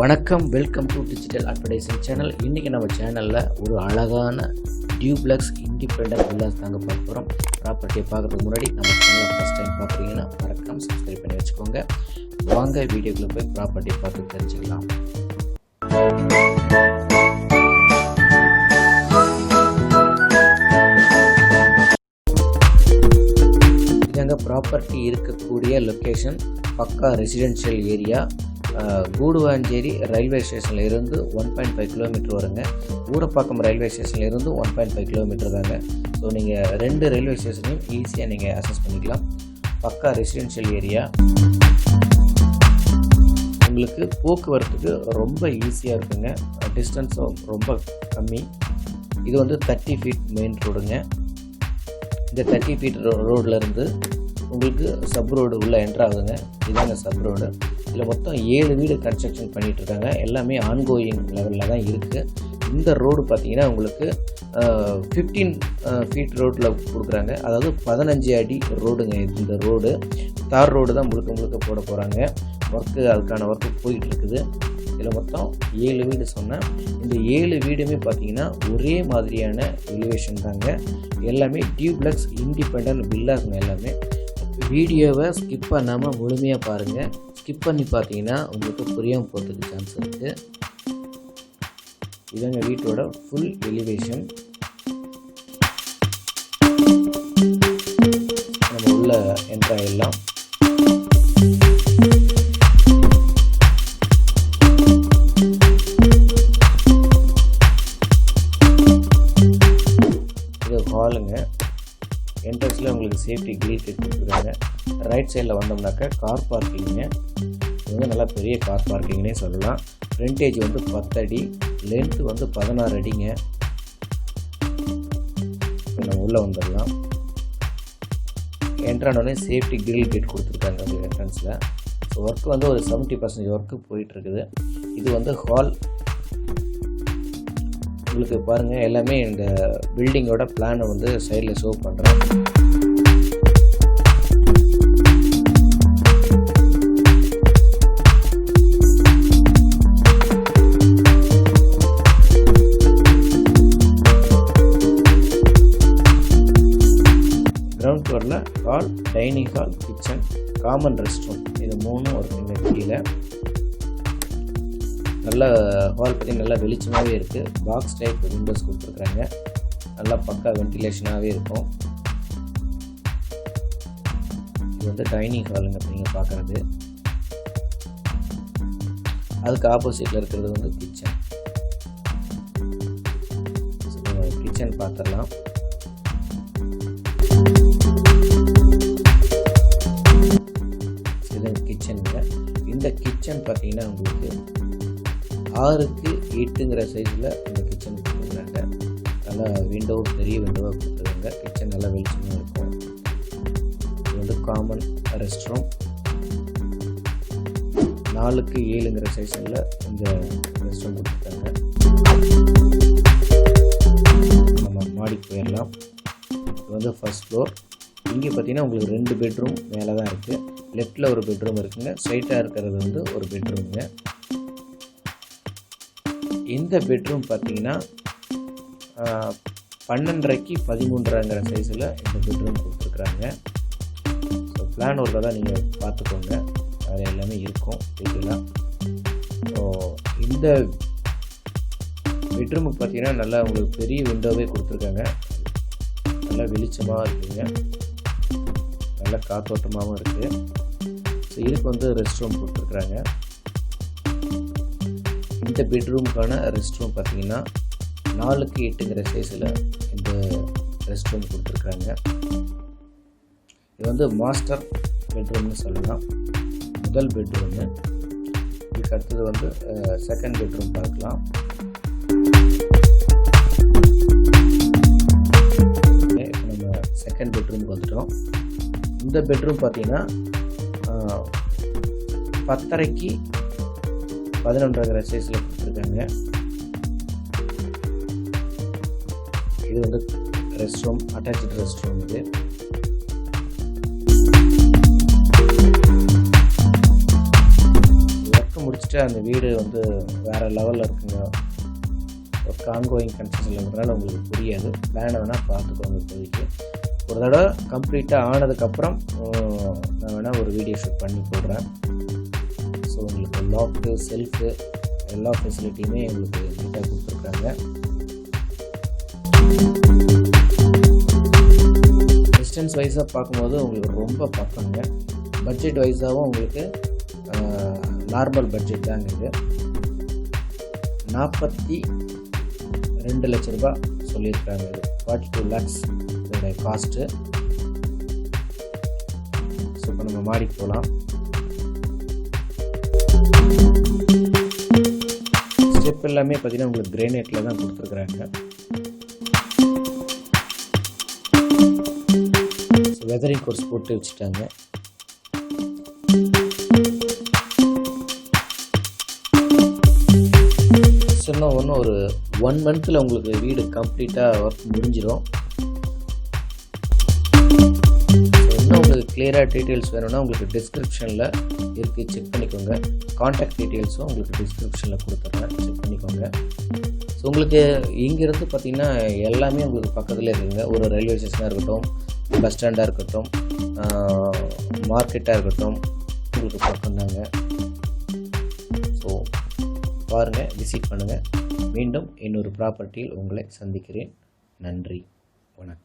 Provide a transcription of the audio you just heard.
வணக்கம், welcome to digital advertising channel. இன்றைக்கி நம்ம சேனலில் ஒரு அழகான டியூப்ளெக்ஸ் இண்டிபெண்டன்ட் வில்லாஸ் தாங்க பார்க்க போகிறோம். ப்ராப்பர்ட்டியை பார்க்குறதுக்கு முன்னாடி நம்ம சேனலை ஃபஸ்ட் டைம் பார்க்குறீங்கன்னா மறக்காம சப்ஸ்கிரைப் பண்ணி வச்சுக்கோங்க. வாங்க வீடியோக்குள்ளே போய் ப்ராப்பர்ட்டியை பார்த்து தெரிஞ்சுக்கலாம். இதாங்க ப்ராப்பர்ட்டி இருக்கக்கூடிய லொக்கேஷன். பக்கா ரெசிடென்ஷியல் ஏரியா. கூடுவாஞ்சேரி ரயில்வே ஸ்டேஷனில் இருந்து 1.5 கிலோமீட்டர் வருங்க. ஊரப்பாக்கம் ரயில்வே ஸ்டேஷனில் இருந்து 1.5 கிலோமீட்டர் தாங்க. ஸோ நீங்கள் 2 ரயில்வே ஸ்டேஷனையும் ஈஸியாக நீங்கள் அக்சஸ் பண்ணிக்கலாம். பக்கா ரெசிடென்ஷியல் ஏரியா. உங்களுக்கு போக்குவரத்துக்கு ரொம்ப ஈஸியாக இருக்குங்க. டிஸ்டன்ஸும் ரொம்ப கம்மி. இது வந்து 30 ஃபீட் மெயின் ரோடுங்க. இந்த 30 ஃபீட் ரோட்லேருந்து உங்களுக்கு சப் ரோடு உள்ளே என்ட்ராகுதுங்க. இதுதாங்க சப் ரோடு. இதில் மொத்தம் 7 வீடு கன்ஸ்ட்ரக்ஷன் பண்ணிகிட்ருக்காங்க. எல்லாமே ஆன்கோயிங் லெவலில் தான் இருக்குது. இந்த ரோடு பார்த்திங்கன்னா உங்களுக்கு 15 ஃபீட் ரோட்டில் கொடுக்குறாங்க. அதாவது 15 அடி ரோடுங்க. இந்த ரோடு தார் ரோடு தான் முழுக்க போட போகிறாங்க. அதுக்கான ஒர்க்கு போயிட்டுருக்குது. இதில் மொத்தம் 7 வீடு சொன்னேன். இந்த 7 வீடுமே பார்த்திங்கன்னா ஒரே மாதிரியான எலிவேஷன் தாங்க. எல்லாமே டியூப்ளெக்ஸ் இண்டிபெண்டன்ட் வில்லாஸ்ங்க. எல்லாமே வீடியோவை ஸ்கிப் பண்ணாமல் முழுமையாக பாருங்கள். ஸ்கிப் பண்ணி பார்த்தீங்கன்னா உங்களுக்கு புரியாமல் போகிறதுக்கு சான்ஸ் இருக்குது. இதுங்க வீட்டோட ஃபுல் எலிவேஷன். நம்ம உள்ள என்ட்ராயிடலாம். இது ஹாலுங்க. என்ட்ரன்ஸில் உங்களுக்கு சேஃப்டி கிரில் கொடுத்துருக்காங்க. ரைட் சைடில் வந்தோம்னாக்கா கார் பார்க்கிங்க. இது வந்து நல்லா பெரிய கார் பார்க்கிங்னே சொல்லலாம். ஃப்ரண்டேஜ் வந்து 10 அடி, லென்த்து வந்து 16 அடிங்க. நம்ம உள்ளே வந்துடலாம். என்ட்ரானோடனே சேஃப்டி கிரில் கேட் கொடுத்துருக்காங்க அந்த என்ட்ரன்ஸில். ஸோ ஒர்க்கு வந்து ஒரு 70% ஒர்க்கு போயிட்டுருக்குது. இது வந்து ஹால். உங்களுக்கு பாருங்கள், எல்லாமே இந்த பில்டிங்கோட பிளானை வந்து சைடில் ஷோ பண்ணுறேன். கிரவுண்ட் ஃப்ளோரில் hall, dining hall, kitchen, common rest room, இது 3 இருக்குங்க. கீழே நல்லா ஹால் பற்றி நல்லா வெளிச்சமாகவே இருக்குது. பாக்ஸ் டைப் விண்டோஸ் கொடுத்துருக்குறாங்க. நல்லா பக்கா வென்டிலேஷனாகவே இருக்கும். இது வந்து டைனிங் ஹாலுங்க நீங்கள் பார்க்குறது. அதுக்கு ஆப்போசிட்டில் இருக்கிறது வந்து கிச்சன். கிச்சன் பார்த்துடலாம். இது கிச்சனுங்க. இந்த கிச்சன் பார்த்தீங்கன்னா உங்களுக்கு 6க்கு 8ங்கிற சைஸில் இந்த கிச்சன் கொடுத்துருக்காங்க. நல்லா விண்டோ, பெரிய விண்டோவாக கொடுத்துருக்காங்க. கிச்சன் நல்லா வெளிச்சமாக இருக்கும். இது வந்து காமன் ரெஸ்ட் ரூம். 4க்கு 7ங்கிற சைஸில் இந்த ரெஸ்ட் ரூம் கொடுத்துருக்காங்க. நம்ம மாடி போயிடலாம். இது வந்து ஃபர்ஸ்ட் ஃப்ளோர். இங்கே பார்த்தீங்கன்னா உங்களுக்கு 2 பெட்ரூம் மேலே தான் இருக்குது. லெஃப்டில் ஒரு பெட்ரூம் இருக்குங்க. ஸ்ட்ரைட்டாக இருக்கிறது வந்து ஒரு பெட்ரூமுங்க. இந்த பெட்ரூம் பார்த்தீங்கன்னா 12.5க்கு 13.5ங்கிற சைஸில் இந்த பெட்ரூம் கொடுத்துருக்குறாங்க. ஸோ பிளான் ஒர்க்கில் தான் நீங்கள் பார்த்துக்கோங்க. அதில் எல்லாமே இருக்கும் டீட்டெயிலாக. ஸோ இந்த பெட்ரூமுக்கு பார்த்தீங்கன்னா நல்லா உங்களுக்கு பெரிய விண்டோவே கொடுத்துருக்காங்க. நல்லா வெளிச்சமாக இருக்குங்க. நல்லா காற்றோட்டமாகவும் இருக்குது. ஸோ இதுக்கு வந்து ரெஸ்ட் ரூம் கொடுத்துருக்குறாங்க. இந்த பெட்ரூமுக்கான ரெஸ்ட் ரூம் பார்த்தீங்கன்னா 4க்கு 8ங்கிற சைஸில் இந்த ரெஸ்ட் ரூம் கொடுத்துருக்குறாங்க. இது வந்து மாஸ்டர் பெட்ரூம்னு சொல்லலாம். முதல் பெட்ரூமு. இதுக்கு அடுத்தது வந்து செகண்ட் பெட்ரூம் பார்க்கலாம். நம்ம செகண்ட் பெட்ரூமுக்கு வந்துட்டோம். இந்த பெட்ரூம் பார்த்தீங்கன்னா 10.5க்கு 11.5ங்கிற சைஸில் கொடுத்துருக்காங்க. இது வந்து rest room, attach rest room. இது ஒர்க்கு முடிச்சுட்டு ஃபஸ்ட்டு அந்த வீடு வந்து வேறு லெவலில் இருக்குங்க. ஒர்க் ஆன்கோயிங் கன்ஸ்ட்ரக்ஷனில் இருக்கிறதுனால உங்களுக்கு புரியாது. பிளானை வேணால் பார்த்துக்கோங்க. இப்போதைக்கு ஒரு தடவை கம்ப்ளீட்டாக ஆனதுக்கப்புறம் நான் வேணால் ஒரு வீடியோ ஷூட் பண்ணி போடுறேன். ஸோ உங்களுக்கு லாக்கு, செல்ஃபு எல்லா ஃபெசிலிட்டியுமே உங்களுக்கு நீட்டாக கொடுத்துருக்காங்க. டிஸ்டன்ஸ் வைஸாக பார்க்கும்போது உங்களுக்கு ரொம்ப பக்கங்க. பட்ஜெட் வைஸாகவும் உங்களுக்கு நார்மல் பட்ஜெட் தாங்க. இது 42 லட்ச ரூபா சொல்லியிருக்காங்க. இது 42 lakhs இதோடைய காஸ்ட்டு. ஸோ இப்போ நம்ம மாடிக்கு போகலாம். ஸ்டெப் எல்லாமே பார்த்தீங்கன்னா உங்களுக்கு கிரானைட்டில் தான் கொடுத்துருக்குறாங்க. ஸோ வெதரிங் கோர்ஸ் போட்டு வச்சுட்டாங்க. இன்னும் ஒரு 1 monthல உங்களுக்கு வீடு கம்ப்ளீட்டாக ஒர்க் முடிஞ்சிடும். இன்னும் உங்களுக்கு கிளியராக டீட்டெயில்ஸ் வேணும்னா உங்களுக்கு டிஸ்கிரிப்ஷனில் இருக்குது, செக் பண்ணிக்கோங்க. கான்டாக்ட் டீட்டெயில்ஸும் உங்களுக்கு டிஸ்கிரிப்ஷனில் கொடுத்துட்றேன், செக் பண்ணிக்கோங்க. ஸோ உங்களுக்கு இங்கேருந்து பார்த்திங்கன்னா எல்லாமே உங்களுக்கு பக்கத்தில் இருக்குதுங்க. ஒரு ரயில்வே ஸ்டேஷனாக இருக்கட்டும், பஸ் ஸ்டாண்டாக இருக்கட்டும், மார்க்கெட்டாக இருக்கட்டும், உங்களுக்கு பக்கம்தாங்க. ஸோ பாருங்கள், விசிட் பண்ணுங்கள். மீண்டும் இன்னொரு ப்ராப்பர்ட்டியில் உங்களை சந்திக்கிறேன். நன்றி, வணக்கம்.